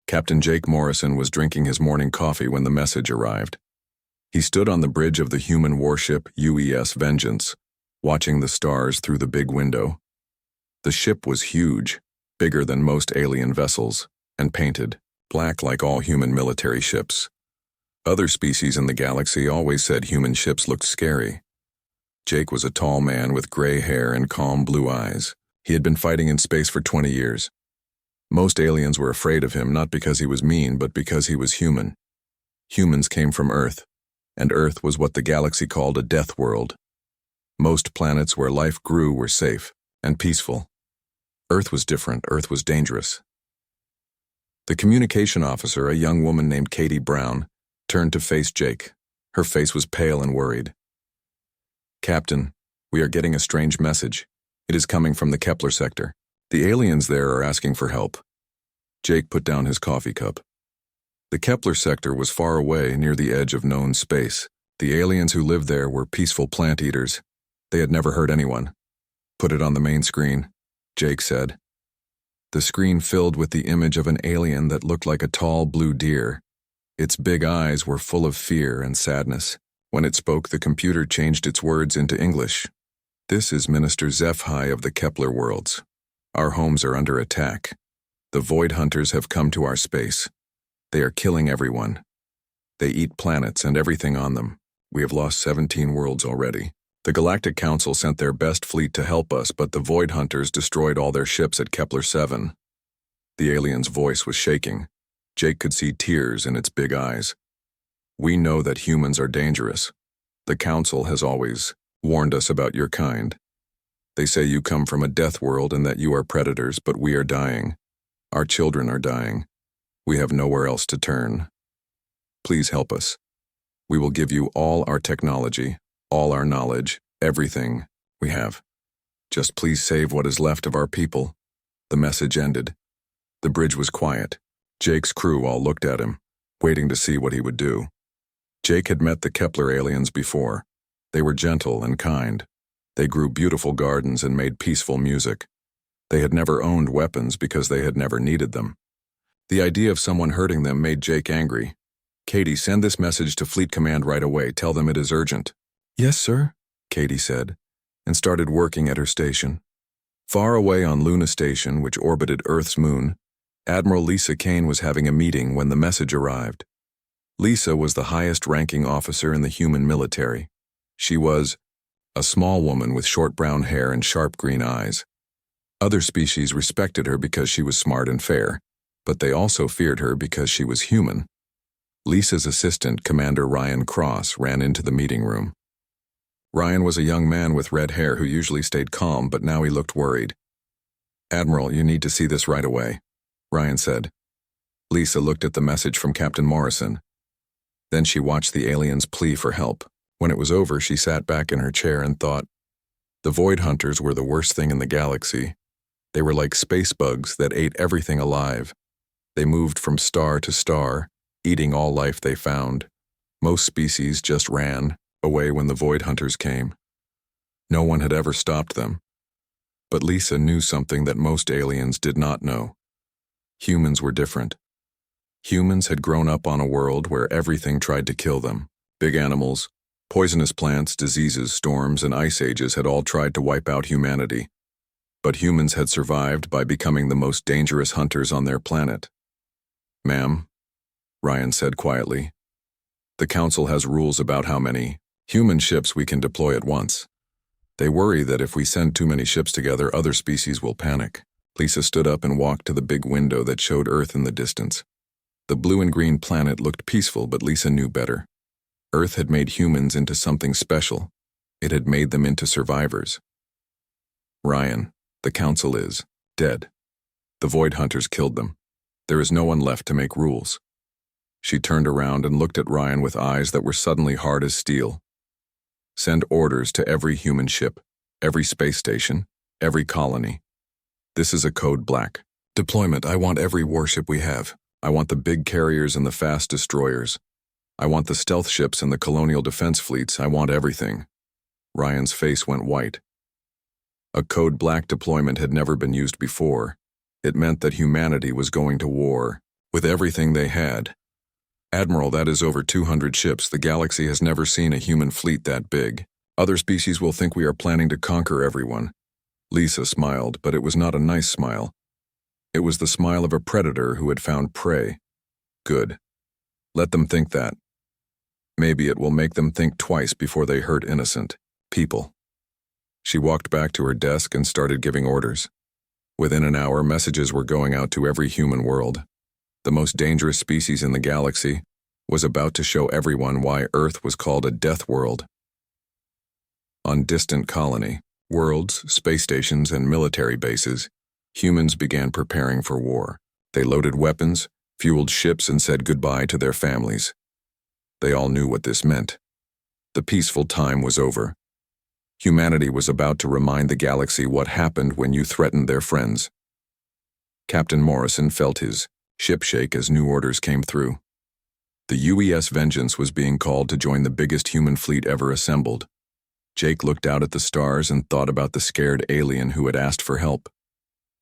Captain Jake Morrison was drinking his morning coffee when the message arrived. He stood on the bridge of the human warship UES Vengeance, watching the stars through the big window. The ship was huge, bigger than most alien vessels, and painted black like all human military ships. Other species in the galaxy always said human ships looked scary. Jake was a tall man with gray hair and calm blue eyes. He had been fighting in space for 20 years. Most aliens were afraid of him not because he was mean, but because he was human. Humans came from Earth, and Earth was what the galaxy called a death world. Most planets where life grew were safe and peaceful. Earth was different. Earth was dangerous. The communication officer, a young woman named Katie Brown, turned to face Jake. Her face was pale and worried. "Captain, we are getting a strange message. It is coming from the Kepler sector. The aliens there are asking for help." Jake put down his coffee cup. The Kepler sector was far away near the edge of known space. The aliens who lived there were peaceful plant eaters. They had never hurt anyone. "Put it on the main screen," Jake said. The screen filled with the image of an alien that looked like a tall blue deer. Its big eyes were full of fear and sadness. When it spoke, the computer changed its words into English. "This is Minister HFY of the Kepler worlds. Our homes are under attack. The Void Hunters have come to our space. They are killing everyone. They eat planets and everything on them. We have lost 17 worlds already. The Galactic Council sent their best fleet to help us, but the Void Hunters destroyed all their ships at Kepler 7. The alien's voice was shaking. Jake could see tears in its big eyes. "We know that humans are dangerous. The Council has always warned us about your kind. They say you come from a death world and that you are predators, but we are dying. Our children are dying. We have nowhere else to turn. Please help us. We will give you all our technology, all our knowledge, everything we have. Just please save what is left of our people." The message ended. The bridge was quiet. Jake's crew all looked at him, waiting to see what he would do. Jake had met the Kepler aliens before. They were gentle and kind. They grew beautiful gardens and made peaceful music. They had never owned weapons because they had never needed them. The idea of someone hurting them made Jake angry. "Katie, send this message to Fleet Command right away. Tell them it is urgent." "Yes, sir," Katie said, and started working at her station. Far away on Luna Station, which orbited Earth's moon, Admiral Lisa Kane was having a meeting when the message arrived. Lisa was the highest-ranking officer in the human military. She was a small woman with short brown hair and sharp green eyes. Other species respected her because she was smart and fair, but they also feared her because she was human. Lisa's assistant, Commander Ryan Cross, ran into the meeting room. Ryan was a young man with red hair who usually stayed calm, but now he looked worried. "Admiral, you need to see this right away," Ryan said. Lisa looked at the message from Captain Morrison. Then she watched the aliens plea for help. When it was over, she sat back in her chair and thought, the Void Hunters were the worst thing in the galaxy. They were like space bugs that ate everything alive. They moved from star to star, eating all life they found. Most species just ran away when the Void Hunters came. No one had ever stopped them. But Lisa knew something that most aliens did not know. Humans were different. Humans had grown up on a world where everything tried to kill them. Big animals, poisonous plants, diseases, storms, and ice ages had all tried to wipe out humanity. But humans had survived by becoming the most dangerous hunters on their planet. "Ma'am," Ryan said quietly, "the Council has rules about how many human ships we can deploy at once. They worry that if we send too many ships together, other species will panic." Lisa stood up and walked to the big window that showed Earth in the distance. The blue and green planet looked peaceful, but Lisa knew better. Earth had made humans into something special. It had made them into survivors. "Ryan, the Council is dead. The Void Hunters killed them. There is no one left to make rules." She turned around and looked at Ryan with eyes that were suddenly hard as steel. "Send orders to every human ship, every space station, every colony. This is a code black. Deployment, I want every warship we have. I want the big carriers and the fast destroyers. I want the stealth ships and the colonial defense fleets. I want everything." Ryan's face went white. A code black deployment had never been used before. It meant that humanity was going to war, with everything they had. Admiral, that is over 200 ships. The galaxy has never seen a human fleet that big. Other species will think we are planning to conquer everyone. Lisa smiled, but it was not a nice smile. It was the smile of a predator who had found prey. Good. Let them think that. Maybe it will make them think twice before they hurt innocent people. She walked back to her desk and started giving orders. Within an hour, messages were going out to every human world. The most dangerous species in the galaxy was about to show everyone why Earth was called a death world. On distant colony, worlds, space stations, and military bases, humans began preparing for war. They loaded weapons, fueled ships, and said goodbye to their families. They all knew what this meant. The peaceful time was over. Humanity was about to remind the galaxy what happened when you threatened their friends. Captain Morrison felt his ship shake as new orders came through. The UES Vengeance was being called to join the biggest human fleet ever assembled. Jake looked out at the stars and thought about the scared alien who had asked for help.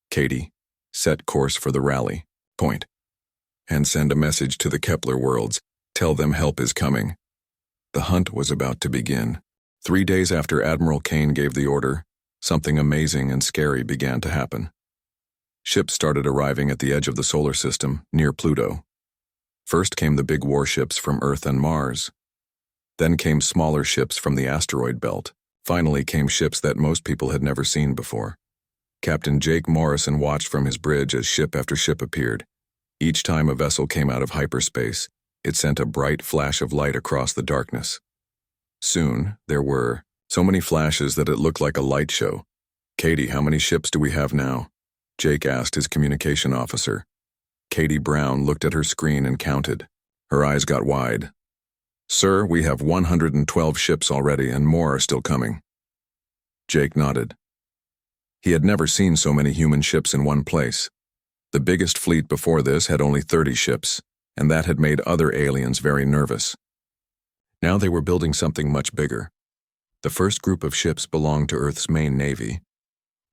Katie, set course for the rally point, and send a message to the Kepler worlds. Tell them help is coming. The hunt was about to begin. 3 days after Admiral Kane gave the order, something amazing and scary began to happen. Ships started arriving at the edge of the solar system, near Pluto. First came the big warships from Earth and Mars. Then came smaller ships from the asteroid belt. Finally came ships that most people had never seen before. Captain Jake Morrison watched from his bridge as ship after ship appeared. Each time a vessel came out of hyperspace, it sent a bright flash of light across the darkness. Soon, there were so many flashes that it looked like a light show. Katie, how many ships do we have now? Jake asked his communication officer. Katie Brown looked at her screen and counted. Her eyes got wide. Sir, we have 112 ships already and more are still coming. Jake nodded. He had never seen so many human ships in one place. The biggest fleet before this had only 30 ships, and that had made other aliens very nervous. Now they were building something much bigger. The first group of ships belonged to Earth's main navy.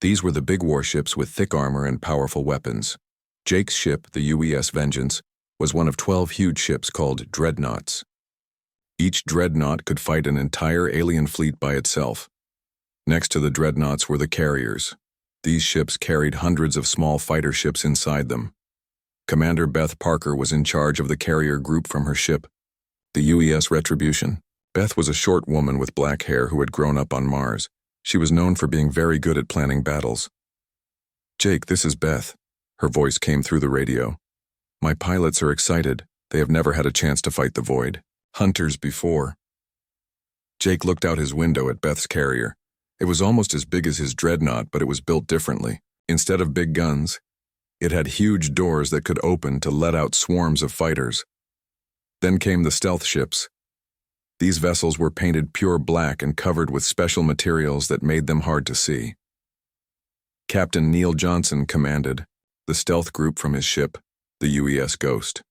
These were the big warships with thick armor and powerful weapons. Jake's ship, the UES Vengeance, was one of 12 huge ships called dreadnoughts. Each dreadnought could fight an entire alien fleet by itself. Next to the dreadnoughts were the carriers. These ships carried hundreds of small fighter ships inside them. Commander Beth Parker was in charge of the carrier group from her ship, the UES Retribution. Beth was a short woman with black hair who had grown up on Mars. She was known for being very good at planning battles. Jake, this is Beth. Her voice came through the radio. My pilots are excited. They have never had a chance to fight the Void Hunters before. Jake looked out his window at Beth's carrier. It was almost as big as his dreadnought, but it was built differently. Instead of big guns, it had huge doors that could open to let out swarms of fighters. Then came the stealth ships. These vessels were painted pure black and covered with special materials that made them hard to see. Captain Neil Johnson commanded the stealth group from his ship, the UES Ghost.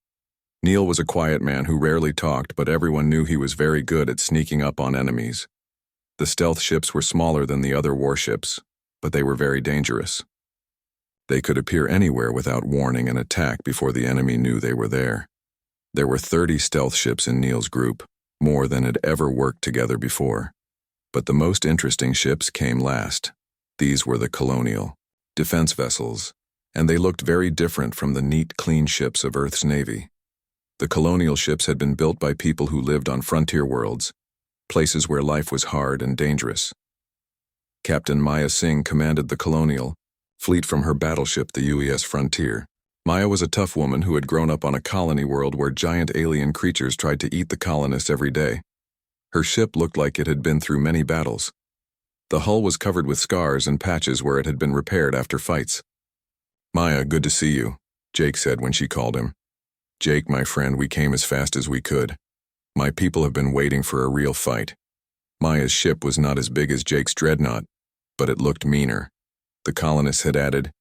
Neil was a quiet man who rarely talked, but everyone knew he was very good at sneaking up on enemies. The stealth ships were smaller than the other warships, but they were very dangerous. They could appear anywhere without warning and attack before the enemy knew they were there. There were 30 stealth ships in Neil's group, more than had ever worked together before. But the most interesting ships came last. These were the colonial defense vessels, and they looked very different from the neat, clean ships of Earth's Navy. The colonial ships had been built by people who lived on frontier worlds, places where life was hard and dangerous. Captain Maya Singh commanded the colonial fleet from her battleship, the UES Frontier. Maya was a tough woman who had grown up on a colony world where giant alien creatures tried to eat the colonists every day. Her ship looked like it had been through many battles. The hull was covered with scars and patches where it had been repaired after fights. Maya, good to see you, Jake said when she called him. Jake, my friend, we came as fast as we could. My people have been waiting for a real fight. Maya's ship was not as big as Jake's dreadnought, but it looked meaner. The colonists had added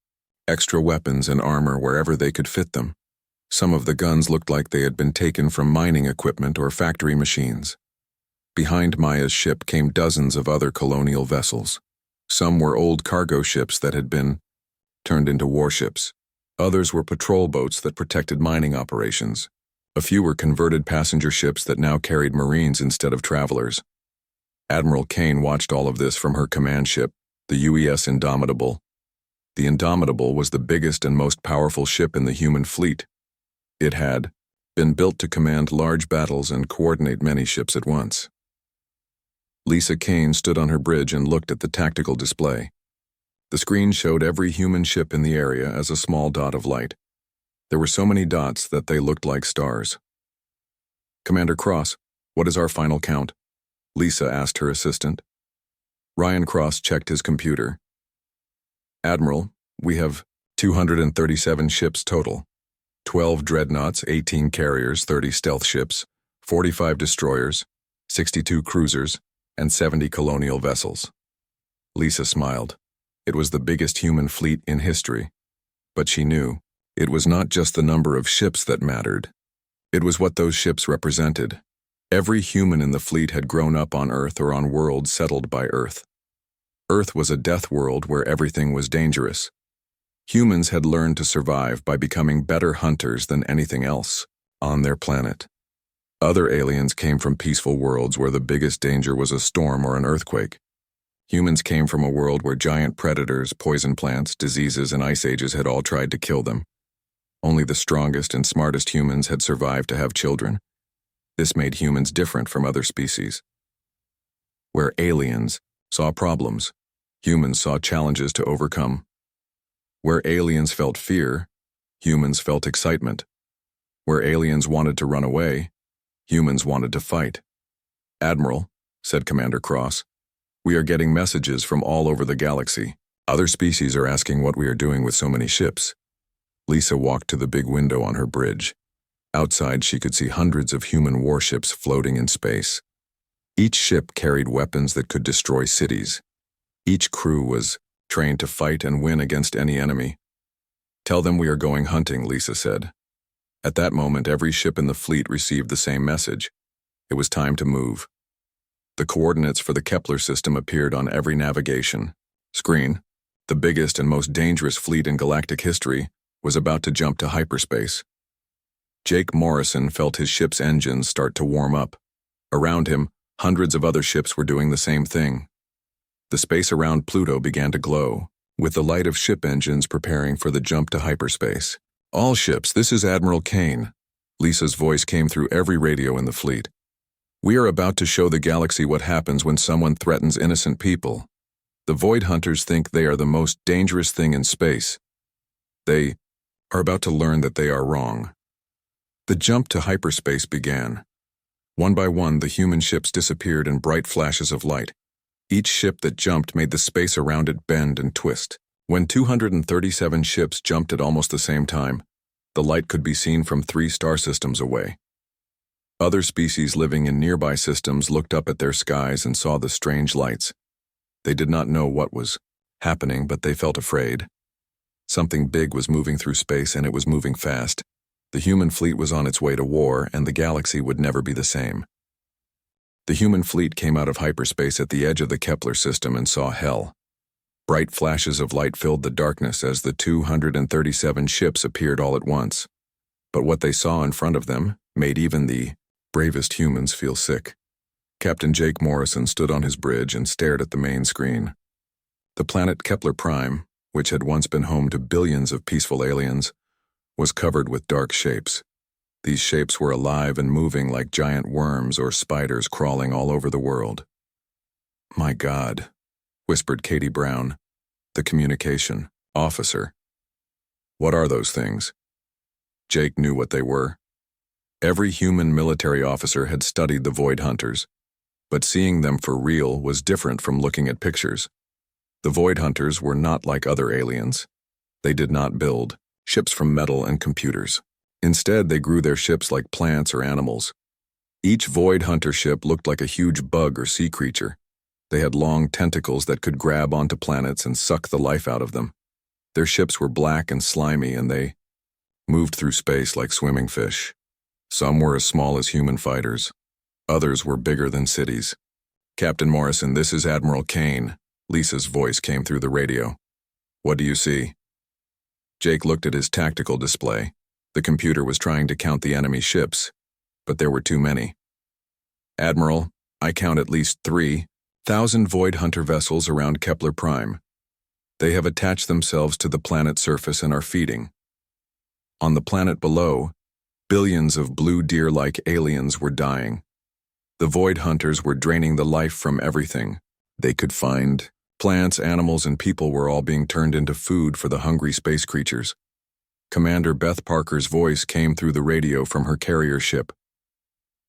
extra weapons and armor wherever they could fit them. Some of the guns looked like they had been taken from mining equipment or factory machines. Behind Maya's ship came dozens of other colonial vessels. Some were old cargo ships that had been turned into warships. Others were patrol boats that protected mining operations. A few were converted passenger ships that now carried Marines instead of travelers. Admiral Kane watched all of this from her command ship, the UES Indomitable. The Indomitable was the biggest and most powerful ship in the human fleet. It had been built to command large battles and coordinate many ships at once. Lisa Kane stood on her bridge and looked at the tactical display. The screen showed every human ship in the area as a small dot of light. There were so many dots that they looked like stars. "Commander Cross, what is our final count?" Lisa asked her assistant. Ryan Cross checked his computer. "Admiral, we have 237 ships total. 12 dreadnoughts, 18 carriers, 30 stealth ships, 45 destroyers, 62 cruisers, and 70 colonial vessels." Lisa smiled. It was the biggest human fleet in history. But she knew it was not just the number of ships that mattered. It was what those ships represented. Every human in the fleet had grown up on Earth or on worlds settled by Earth. Earth was a death world where everything was dangerous. Humans had learned to survive by becoming better hunters than anything else on their planet. Other aliens came from peaceful worlds where the biggest danger was a storm or an earthquake. Humans came from a world where giant predators, poison plants, diseases, and ice ages had all tried to kill them. Only the strongest and smartest humans had survived to have children. This made humans different from other species. Where aliens saw problems, humans saw challenges to overcome. Where aliens felt fear, humans felt excitement. Where aliens wanted to run away, humans wanted to fight. "Admiral," said Commander Cross, "we are getting messages from all over the galaxy. Other species are asking what we are doing with so many ships." Lisa walked to the big window on her bridge. Outside, she could see hundreds of human warships floating in space. Each ship carried weapons that could destroy cities. Each crew was trained to fight and win against any enemy. "Tell them we are going hunting," Lisa said. At that moment, every ship in the fleet received the same message. It was time to move. The coordinates for the Kepler system appeared on every navigation screen. The biggest and most dangerous fleet in galactic history was about to jump to hyperspace. Jake Morrison felt his ship's engines start to warm up. Around him, hundreds of other ships were doing the same thing. The space around Pluto began to glow, with the light of ship engines preparing for the jump to hyperspace. "All ships, this is Admiral Kane." Lisa's voice came through every radio in the fleet. "We are about to show the galaxy what happens when someone threatens innocent people. The Void Hunters think they are the most dangerous thing in space. They are about to learn that they are wrong." The jump to hyperspace began. One by one, the human ships disappeared in bright flashes of light. Each ship that jumped made the space around it bend and twist. When 237 ships jumped at almost the same time, the light could be seen from 3 star systems away. Other species living in nearby systems looked up at their skies and saw the strange lights. They did not know what was happening, but they felt afraid. Something big was moving through space, and it was moving fast. The human fleet was on its way to war, and the galaxy would never be the same. The human fleet came out of hyperspace at the edge of the Kepler system and saw hell. Bright flashes of light filled the darkness as the 237 ships appeared all at once. But what they saw in front of them made even the bravest humans feel sick. Captain Jake Morrison stood on his bridge and stared at the main screen. The planet Kepler Prime, which had once been home to billions of peaceful aliens, was covered with dark shapes. These shapes were alive and moving like giant worms or spiders crawling all over the world. "My God," whispered Katie Brown, the communication officer. "What are those things?" Jake knew what they were. Every human military officer had studied the Void Hunters, but seeing them for real was different from looking at pictures. The Void Hunters were not like other aliens. They did not build ships from metal and computers. Instead, they grew their ships like plants or animals. Each Void Hunter ship looked like a huge bug or sea creature. They had long tentacles that could grab onto planets and suck the life out of them. Their ships were black and slimy, and they moved through space like swimming fish. Some were as small as human fighters. Others were bigger than cities. "Captain Morrison, this is Admiral Kane." Lisa's voice came through the radio. "What do you see?" Jake looked at his tactical display. The computer was trying to count the enemy ships, but there were too many. Admiral, I count at least 3,000 Void Hunter vessels around Kepler Prime. They have attached themselves to the planet's surface and are feeding. On the planet below, billions of blue deer-like aliens were dying. The Void Hunters were draining the life from everything they could find. Plants, animals, and people were all being turned into food for the hungry space creatures. Commander Beth Parker's voice came through the radio from her carrier ship.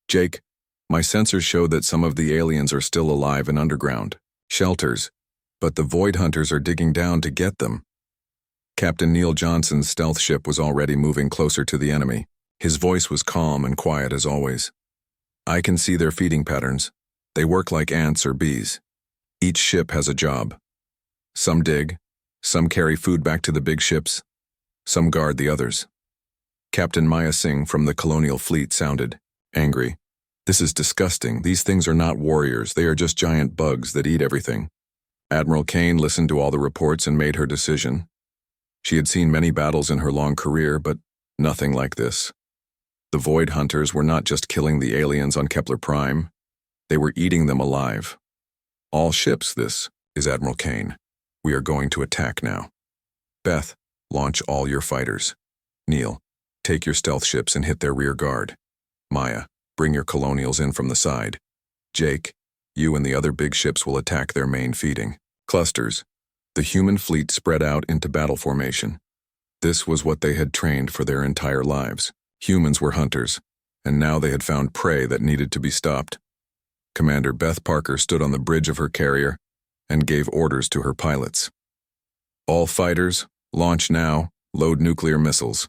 Jake, my sensors show that some of the aliens are still alive in underground shelters, but the Void Hunters are digging down to get them. Captain Neil Johnson's stealth ship was already moving closer to the enemy. His voice was calm and quiet as always. I can see their feeding patterns. They work like ants or bees. Each ship has a job. Some dig, some carry food back to the big ships, some guard the others. Captain Maya Singh from the Colonial Fleet sounded angry. This is disgusting. These things are not warriors. They are just giant bugs that eat everything. Admiral Kane listened to all the reports and made her decision. She had seen many battles in her long career, but nothing like this. The Void Hunters were not just killing the aliens on Kepler Prime. They were eating them alive. All ships, this is Admiral Kane. We are going to attack now. Beth, launch all your fighters. Neil, take your stealth ships and hit their rear guard. Maya, bring your colonials in from the side. Jake, you and the other big ships will attack their main feeding clusters. The human fleet spread out into battle formation. This was what they had trained for their entire lives. Humans were hunters, and now they had found prey that needed to be stopped. Commander Beth Parker stood on the bridge of her carrier and gave orders to her pilots. All fighters, launch now, load nuclear missiles.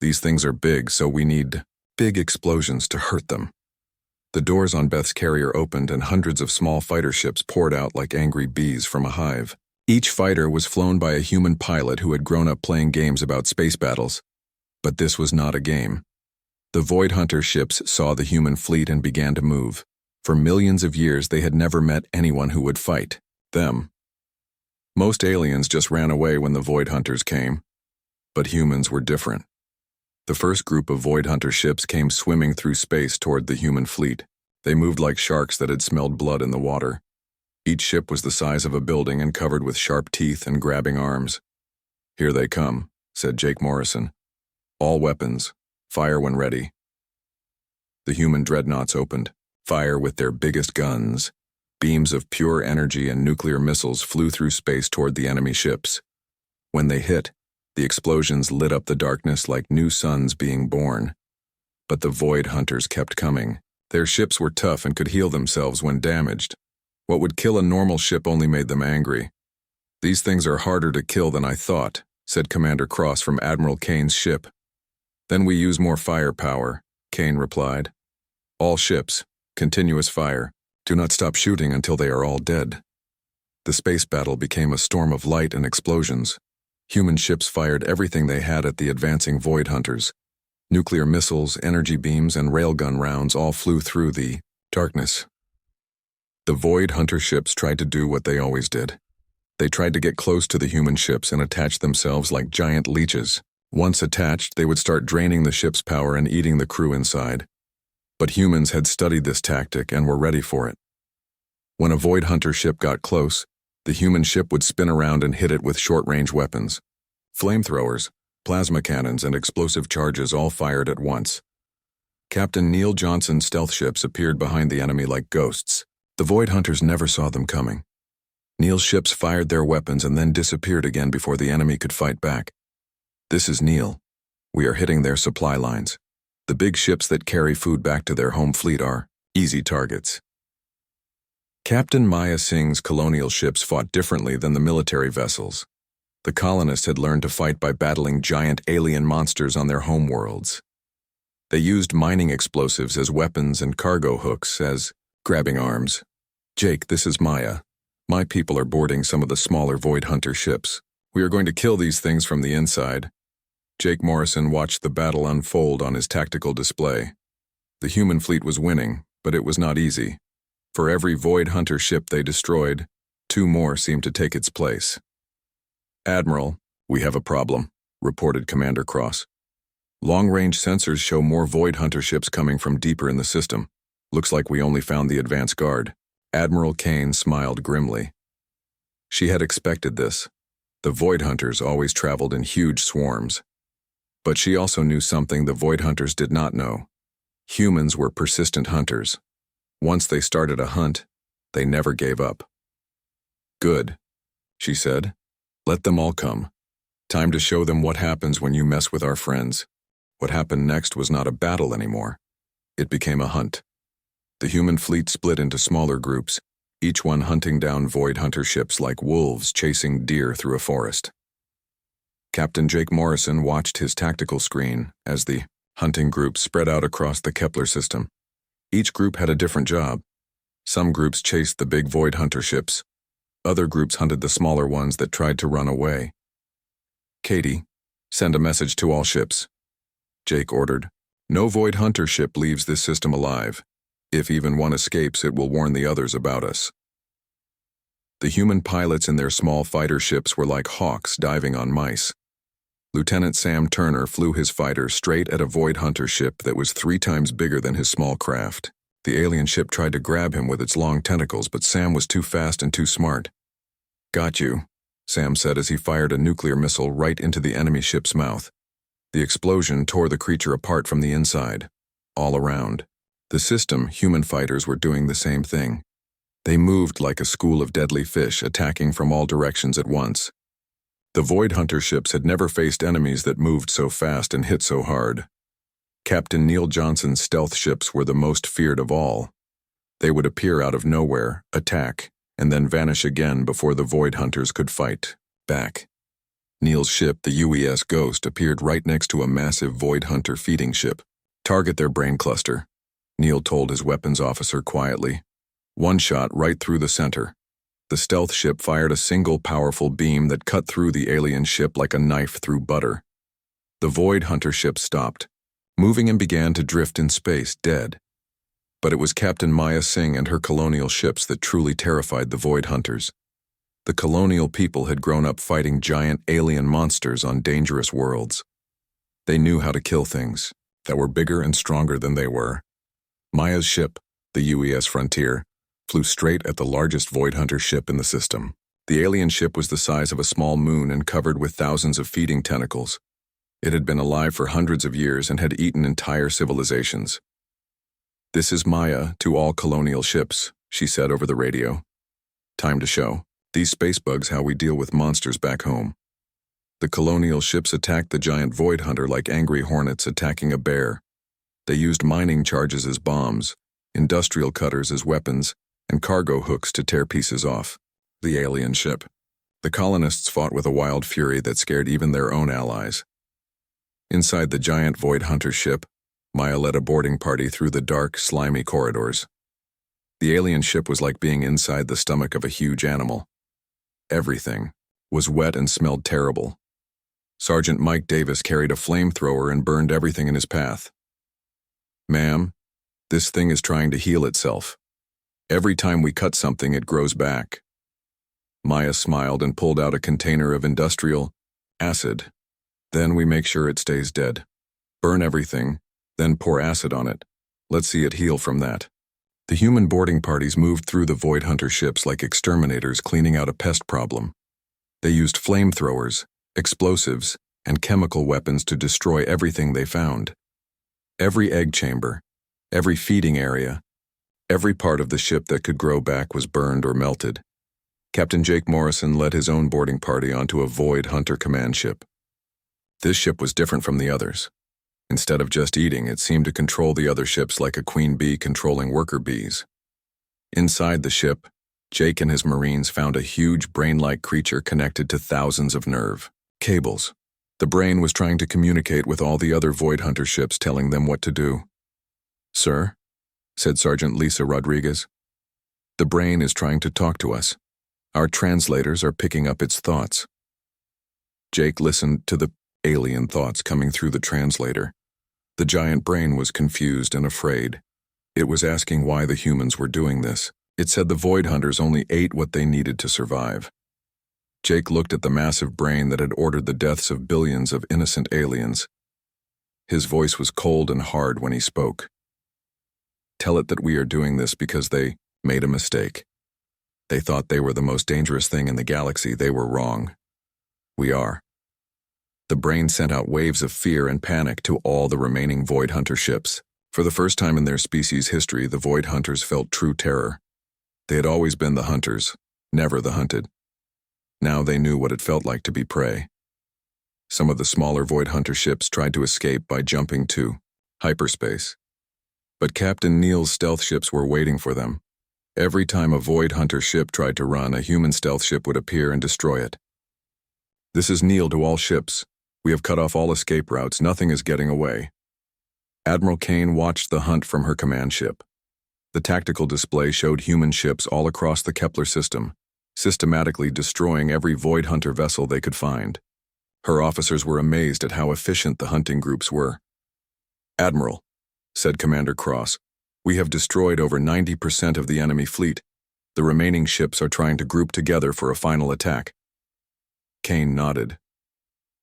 These things are big, so we need big explosions to hurt them. The doors on Beth's carrier opened and hundreds of small fighter ships poured out like angry bees from a hive. Each fighter was flown by a human pilot who had grown up playing games about space battles. But this was not a game. The Void Hunter ships saw the human fleet and began to move. For millions of years, they had never met anyone who would fight them. Most aliens just ran away when the Void Hunters came, but humans were different. The first group of Void Hunter ships came swimming through space toward the human fleet. They moved like sharks that had smelled blood in the water. Each ship was the size of a building and covered with sharp teeth and grabbing arms. Here they come, said Jake Morrison. All weapons, fire when ready. The human dreadnoughts opened. Fire with their biggest guns. Beams of pure energy and nuclear missiles flew through space toward the enemy ships. When they hit, the explosions lit up the darkness like new suns being born. But the Void Hunters kept coming. Their ships were tough and could heal themselves when damaged. What would kill a normal ship only made them angry. These things are harder to kill than I thought, said Commander Cross from Admiral Kane's ship. Then we use more firepower, Kane replied. All ships, continuous fire. Do not stop shooting until they are all dead. The space battle became a storm of light and explosions. Human ships fired everything they had at the advancing Void Hunters. Nuclear missiles, energy beams, and railgun rounds all flew through the darkness. The Void Hunter ships tried to do what they always did. They tried to get close to the human ships and attach themselves like giant leeches. Once attached, they would start draining the ship's power and eating the crew inside. But humans had studied this tactic and were ready for it. When a Void Hunter ship got close, the human ship would spin around and hit it with short-range weapons. Flamethrowers, plasma cannons, and explosive charges all fired at once. Captain Neil Johnson's stealth ships appeared behind the enemy like ghosts. The Void Hunters never saw them coming. Neil's ships fired their weapons and then disappeared again before the enemy could fight back. This is Neil. We are hitting their supply lines. The big ships that carry food back to their home fleet are easy targets. Captain Maya Singh's colonial ships fought differently than the military vessels. The colonists had learned to fight by battling giant alien monsters on their home worlds. They used mining explosives as weapons and cargo hooks as grabbing arms. Jake, this is Maya. My people are boarding some of the smaller Void Hunter ships. We are going to kill these things from the inside. Jake Morrison watched the battle unfold on his tactical display. The human fleet was winning, but it was not easy. For every Void Hunter ship they destroyed, 2 more seemed to take its place. Admiral, we have a problem. reported Commander Cross. Long-range sensors show more Void Hunter ships coming from deeper in the system. Looks like we only found the advance guard. Admiral Kane smiled grimly. She had expected this. The Void Hunters always traveled in huge swarms. But she also knew something the Void Hunters did not know. Humans were persistent hunters. Once they started a hunt, they never gave up. Good, she said. Let them all come. Time to show them what happens when you mess with our friends. What happened next was not a battle anymore. It became a hunt. The human fleet split into smaller groups, each one hunting down Void Hunter ships like wolves chasing deer through a forest. Captain Jake Morrison watched his tactical screen as the hunting groups spread out across the Kepler system. Each group had a different job. Some groups chased the big Void Hunter ships. Other groups hunted the smaller ones that tried to run away. Katie, send a message to all ships. Jake ordered. No Void Hunter ship leaves this system alive. If even one escapes, it will warn the others about us. The human pilots in their small fighter ships were like hawks diving on mice. Lieutenant Sam Turner flew his fighter straight at a Void Hunter ship that was 3 times bigger than his small craft. The alien ship tried to grab him with its long tentacles, but Sam was too fast and too smart. Got you, Sam said as he fired a nuclear missile right into the enemy ship's mouth. The explosion tore the creature apart from the inside. All around the system, human fighters were doing the same thing. They moved like a school of deadly fish, attacking from all directions at once. The Void Hunter ships had never faced enemies that moved so fast and hit so hard. Captain Neil Johnson's stealth ships were the most feared of all. They would appear out of nowhere, attack, and then vanish again before the Void Hunters could fight back. Neil's ship, the UES Ghost, appeared right next to a massive Void Hunter feeding ship. Target their brain cluster, Neil told his weapons officer quietly. One shot right through the center. The stealth ship fired a single powerful beam that cut through the alien ship like a knife through butter. The Void Hunter ship stopped, moving and began to drift in space, dead. But it was Captain Maya Singh and her colonial ships that truly terrified the Void Hunters. The colonial people had grown up fighting giant alien monsters on dangerous worlds. They knew how to kill things that were bigger and stronger than they were. Maya's ship, the UES Frontier, flew straight at the largest Void Hunter ship in the system. The alien ship was the size of a small moon and covered with thousands of feeding tentacles. It had been alive for hundreds of years and had eaten entire civilizations. This is Maya to all colonial ships, she said over the radio. Time to show these space bugs how we deal with monsters back home. The colonial ships attacked the giant Void Hunter like angry hornets attacking a bear. They used mining charges as bombs, industrial cutters as weapons, and cargo hooks to tear pieces off the alien ship. The colonists fought with a wild fury that scared even their own allies. Inside the giant Void Hunter ship, Maya led a boarding party through the dark, slimy corridors. The alien ship was like being inside the stomach of a huge animal. Everything was wet and smelled terrible. Sergeant Mike Davis carried a flamethrower and burned everything in his path. Ma'am, this thing is trying to heal itself. Every time we cut something, it grows back. Maya smiled and pulled out a container of industrial acid. Then we make sure it stays dead. Burn everything, then pour acid on it. Let's see it heal from that. The human boarding parties moved through the Void Hunter ships like exterminators cleaning out a pest problem. They used flamethrowers, explosives, and chemical weapons to destroy everything they found. Every egg chamber, every feeding area, every part of the ship that could grow back was burned or melted. Captain Jake Morrison led his own boarding party onto a Void Hunter command ship. This ship was different from the others. Instead of just eating, it seemed to control the other ships like a queen bee controlling worker bees. Inside the ship, Jake and his Marines found a huge brain-like creature connected to thousands of nerve cables. The brain was trying to communicate with all the other Void Hunter ships, telling them what to do. "Sir," said Sergeant Lisa Rodriguez, "the brain is trying to talk to us. Our translators are picking up its thoughts." Jake listened to the alien thoughts coming through the translator. The giant brain was confused and afraid. It was asking why the humans were doing this. It said the Void Hunters only ate what they needed to survive. Jake looked at the massive brain that had ordered the deaths of billions of innocent aliens. His voice was cold and hard when he spoke. Tell it that we are doing this because they made a mistake. They thought they were the most dangerous thing in the galaxy. They were wrong. We are. The brain sent out waves of fear and panic to all the remaining Void Hunter ships. For the first time in their species' history, the Void Hunters felt true terror. They had always been the hunters, never the hunted. Now they knew what it felt like to be prey. Some of the smaller Void Hunter ships tried to escape by jumping to hyperspace. But Captain Neal's stealth ships were waiting for them. Every time a Void Hunter ship tried to run, a human stealth ship would appear and destroy it. This is Neal to all ships. We have cut off all escape routes. Nothing is getting away. Admiral Kane watched the hunt from her command ship. The tactical display showed human ships all across the Kepler system, systematically destroying every Void Hunter vessel they could find. Her officers were amazed at how efficient the hunting groups were. "Admiral," said Commander Cross, "we have destroyed over 90% of the enemy fleet. The remaining ships are trying to group together for a final attack." Kane nodded.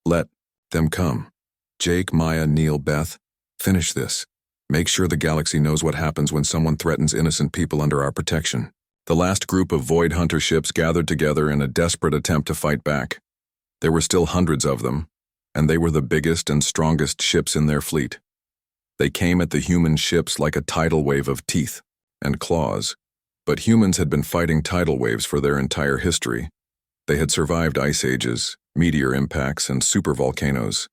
"Let them come. Jake, Maya, Neal, Beth, finish this. Make sure the galaxy knows what happens when someone threatens innocent people under our protection." The last group of Void Hunter ships gathered together in a desperate attempt to fight back. There were still hundreds of them, and they were the biggest and strongest ships in their fleet. They came at the human ships like a tidal wave of teeth and claws. But humans had been fighting tidal waves for their entire history. They had survived ice ages, meteor impacts, and supervolcanoes.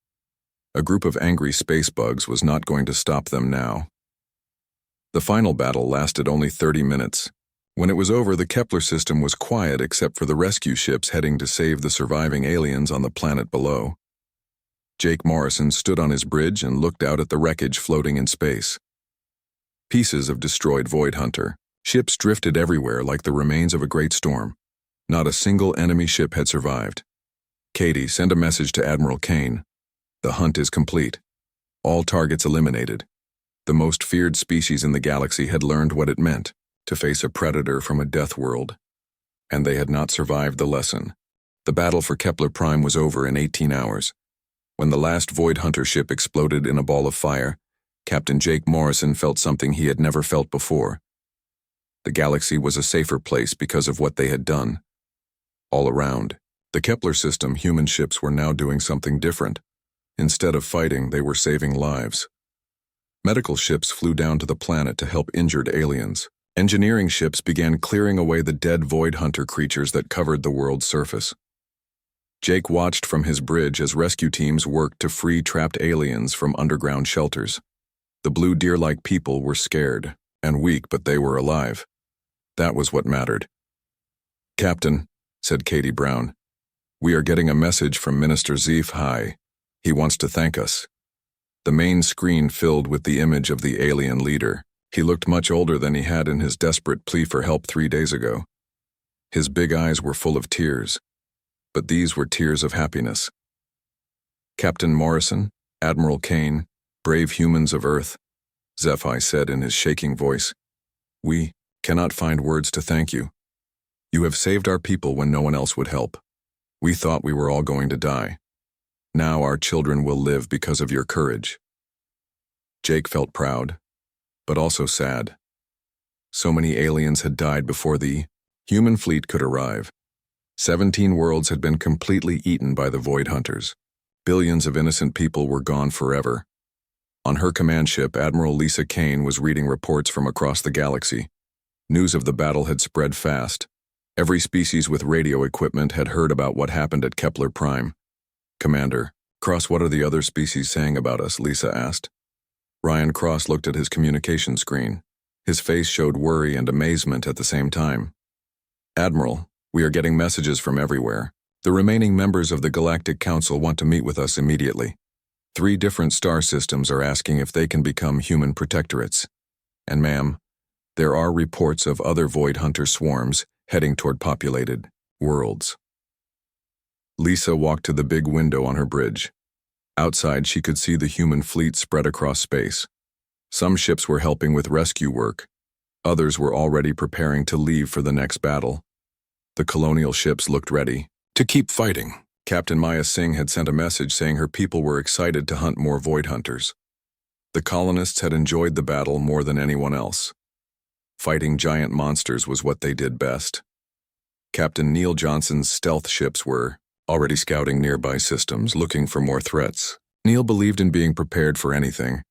A group of angry space bugs was not going to stop them now. The final battle lasted only 30 minutes. When it was over, the Kepler system was quiet except for the rescue ships heading to save the surviving aliens on the planet below. Jake Morrison stood on his bridge and looked out at the wreckage floating in space. Pieces of destroyed Void Hunter. Ships drifted everywhere like the remains of a great storm. Not a single enemy ship had survived. "Katie, send a message to Admiral Kane. The hunt is complete. All targets eliminated." The most feared species in the galaxy had learned what it meant to face a predator from a death world, and they had not survived the lesson. The battle for Kepler Prime was over in 18 hours. When the last Void Hunter ship exploded in a ball of fire, Captain Jake Morrison felt something he had never felt before. The galaxy was a safer place because of what they had done. All around the Kepler system, human ships were now doing something different. Instead of fighting, they were saving lives. Medical ships flew down to the planet to help injured aliens. Engineering ships began clearing away the dead Void Hunter creatures that covered the world's surface. Jake watched from his bridge as rescue teams worked to free trapped aliens from underground shelters. The blue deer-like people were scared and weak, but they were alive. That was what mattered. "Captain," said Katie Brown, "we are getting a message from Minister HFY. He wants to thank us." The main screen filled with the image of the alien leader. He looked much older than he had in his desperate plea for help 3 days ago. His big eyes were full of tears, but these were tears of happiness. "Captain Morrison, Admiral Kane, brave humans of Earth," HFY said in his shaking voice, "we cannot find words to thank you. You have saved our people when no one else would help. We thought we were all going to die. Now our children will live because of your courage." Jake felt proud, but also sad. So many aliens had died before the human fleet could arrive. 17 worlds had been completely eaten by the Void Hunters. Billions of innocent people were gone forever. On her command ship, Admiral Lisa Kane was reading reports from across the galaxy. News of the battle had spread fast. Every species with radio equipment had heard about what happened at Kepler Prime. "Commander Cross, what are the other species saying about us?" Lisa asked. Ryan Cross looked at his communication screen. His face showed worry and amazement at the same time. "Admiral, we are getting messages from everywhere. The remaining members of the Galactic Council want to meet with us immediately. 3 different star systems are asking if they can become human protectorates. And ma'am, there are reports of other Void Hunter swarms heading toward populated worlds." Lisa walked to the big window on her bridge. Outside, she could see the human fleet spread across space. Some ships were helping with rescue work. Others were already preparing to leave for the next battle. The colonial ships looked ready. To keep fighting. Captain Maya Singh had sent a message saying her people were excited to hunt more void hunters. The colonists had enjoyed the battle more than anyone else. Fighting giant monsters was what they did best. Captain Neil Johnson's stealth ships were already scouting nearby systems, looking for more threats. Neil believed in being prepared for anything.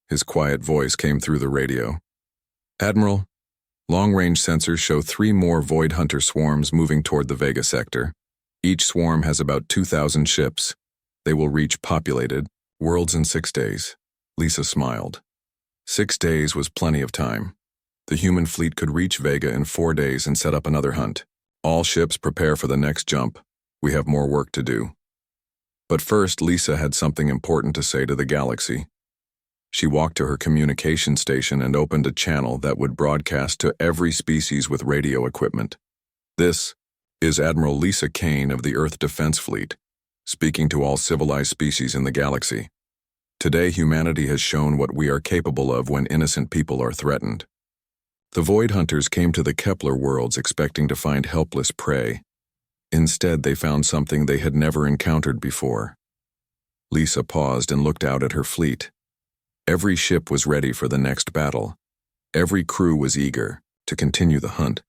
His quiet voice came through the radio. Admiral, long-range sensors show 3 more void hunter swarms moving toward the Vega sector. Each swarm has about 2,000 ships. They will reach populated worlds in 6 days. Lisa smiled. 6 days was plenty of time. The human fleet could reach Vega in 4 days and set up another hunt. All ships prepare for the next jump. We have more work to do. But first, Lisa had something important to say to the galaxy. She walked to her communication station and opened a channel that would broadcast to every species with radio equipment. This is Admiral Lisa Kane of the Earth Defense Fleet, speaking to all civilized species in the galaxy. Today, humanity has shown what we are capable of when innocent people are threatened. The Void Hunters came to the Kepler worlds expecting to find helpless prey. Instead, they found something they had never encountered before. Lisa paused and looked out at her fleet. Every ship was ready for the next battle. Every crew was eager to continue the hunt.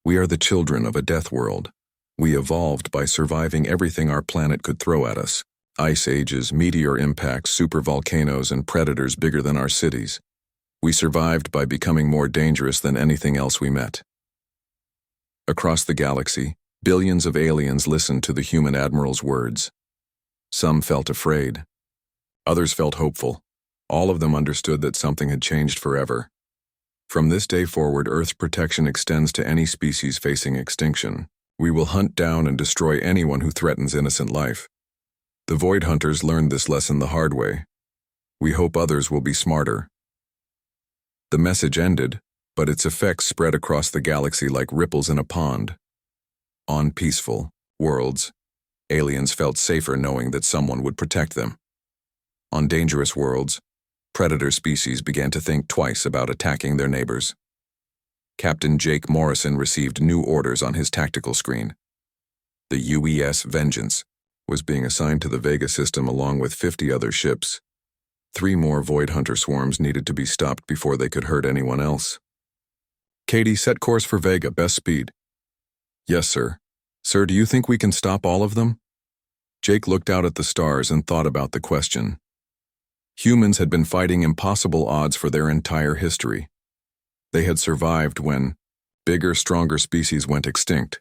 We are the children of a death world. We evolved by surviving everything our planet could throw at us. Ice ages, meteor impacts, supervolcanoes, and predators bigger than our cities. We survived by becoming more dangerous than anything else we met. Across the galaxy, billions of aliens listened to the human admiral's words. Some felt afraid. Others felt hopeful. All of them understood that something had changed forever. From this day forward, Earth's protection extends to any species facing extinction. We will hunt down and destroy anyone who threatens innocent life. The Void Hunters learned this lesson the hard way. We hope others will be smarter. The message ended, but its effects spread across the galaxy like ripples in a pond. On peaceful worlds, aliens felt safer knowing that someone would protect them. On dangerous worlds, predator species began to think twice about attacking their neighbors. Captain Jake Morrison received new orders on his tactical screen. The UES Vengeance was being assigned to the Vega system along with 50 other ships. 3 more Void Hunter swarms needed to be stopped before they could hurt anyone else. Katie, set course for Vega, best speed. Yes, sir. Sir, do you think we can stop all of them? Jake looked out at the stars and thought about the question. Humans had been fighting impossible odds for their entire history. They had survived when bigger, stronger species went extinct.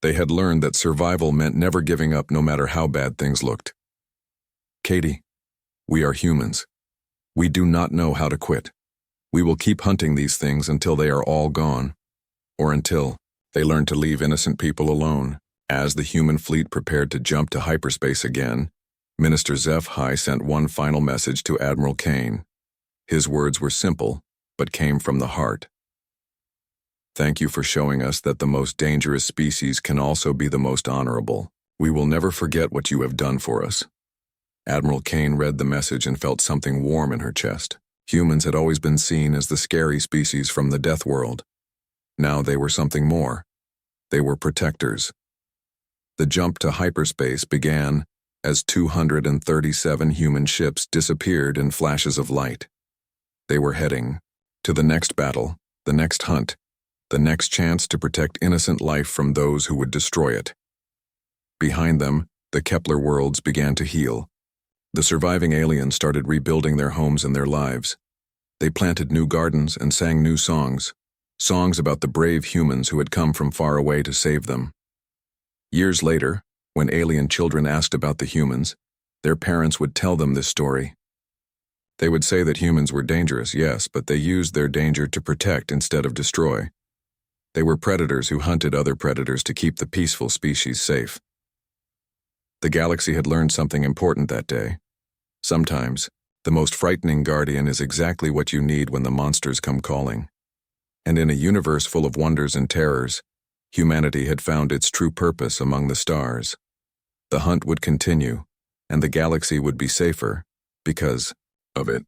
They had learned that survival meant never giving up no matter how bad things looked. Katie, we are humans. We do not know how to quit. We will keep hunting these things until they are all gone, or until they learn to leave innocent people alone. As the human fleet prepared to jump to hyperspace again, Minister HFY sent one final message to Admiral Kane. His words were simple, but came from the heart. Thank you for showing us that the most dangerous species can also be the most honorable. We will never forget what you have done for us. Admiral Kane read the message and felt something warm in her chest. Humans had always been seen as the scary species from the death world. Now they were something more. They were protectors. The jump to hyperspace began as 237 human ships disappeared in flashes of light. They were heading to the next battle, the next hunt, the next chance to protect innocent life from those who would destroy it. Behind them, the Kepler worlds began to heal. The surviving aliens started rebuilding their homes and their lives. They planted new gardens and sang new songs, songs about the brave humans who had come from far away to save them. Years later, when alien children asked about the humans, their parents would tell them this story. They would say that humans were dangerous, yes, but they used their danger to protect instead of destroy. They were predators who hunted other predators to keep the peaceful species safe. The galaxy had learned something important that day. Sometimes, the most frightening guardian is exactly what you need when the monsters come calling. And in a universe full of wonders and terrors, humanity had found its true purpose among the stars. The hunt would continue, and the galaxy would be safer because of it.